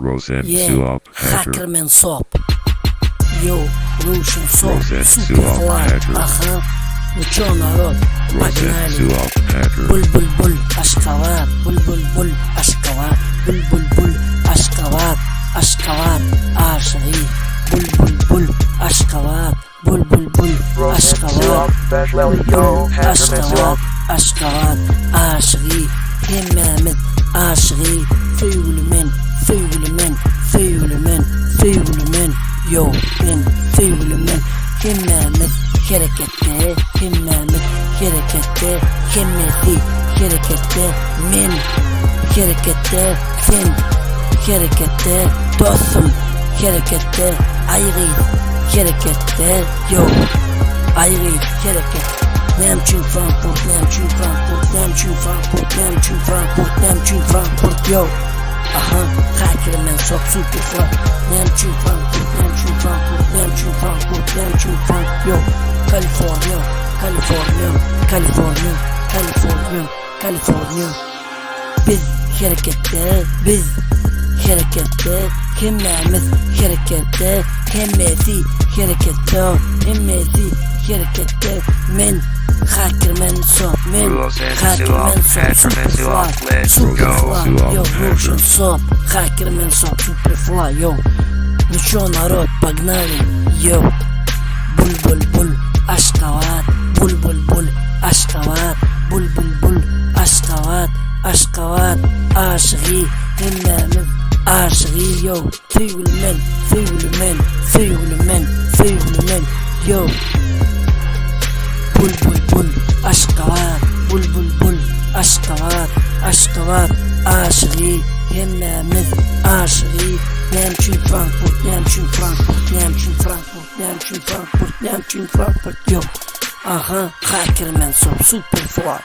Rosen Yeah, Suop Hacker. Hackerman Sop. Yo, Russian Sop. Rosen Super Suop Fly. Hacker. Ага. Ну чё, народ? Rosen Погнали. Suop Hacker. Буль-буль-буль, Ашхабад. Буль-буль-буль, Ашхабад. Буль-буль-буль, Ашхабад. Ашхабад, Ашри. Буль-буль-буль, Ашхабад. Буль-буль-буль, Ашхабad. Буль-буль, Ашхабad. Ашхабad, Ashri. Hemmemiz Ashri. Fuglemen, fuglemen, fuglemen, fuglemen. Yo, ben fuglemen. Hemmemiz harekette, hemmemiz harekette, hemmeti harekette, men harekette, sen harekette, dostum harekette, ayrı harekette, yo, ayrı hareket. Nemçin Frankfurt, Nemçin Frankfurt, Nemçin Frankfurt, Nemçin Frankfurt, Nemçin Frankfurt, yo. Aha, Hackerman Sop Super Fly. Nemçin Frankfurt, Nemçin Frankfurt, Nemçin Frankfurt, Nemçin Frankfurt, yo. California, California, California, California, California. Biz harekette, biz harekette, hemmemiz harekette, hemmeti harekette, hemmeti harekette, men Hackerman Sop, men Hackerman Sop, Superfly, Superfly, yo, Russian Sop, Hackerman Sop, Superfly, yo. Ну чё, народ, погнали, yo. Буль-буль-буль, Ашхабад, буль-буль-буль, Ашхабад, буль-буль-буль, Ашхабад, Ашхабad, Ashri, hemmemiz Ashri, yo. Fuglemen, fuglemen, fuglemen, fuglemen, yo. Bulbul, Ashkabad, bulbul, Ashkabad, Ashkabad, Ashri, hemmemiz Ashri. Nemçin Frankfurt, Nemçin Frankfurt, Nemçin Frankfurt, Nemçin Frankfurt, Nemçin Frankfurt, yo. Aha, Hackerman Sop, Superfly.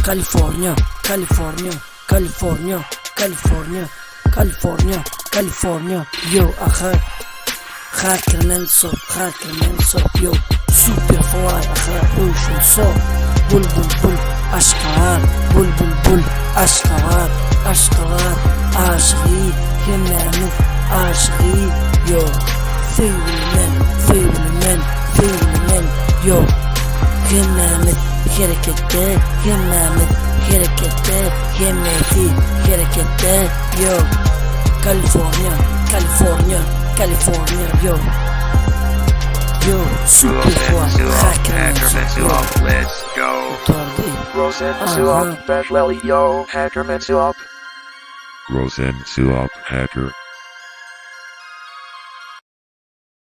California, California, California, California, California, California, yo. Aha, Hackerman Sop, yo. Superfly, aha, Russian Sop. Bulbul, Ashkabad, bulbul, Ashkabad, Ashkabad, Ashri, hemmemiz Ashri, yo. Fuglemen, fuglemen, fuglemen, yo. Hemmemiz harekette, hemmemiz harekette, hemmeti harekette, yo. California, California, California, yo. Yo, Superfly, Hackerman Sop, let's go. Rosen Suop, Bachelor, yo, Hackerman Suop. Rosen Suop Hacker.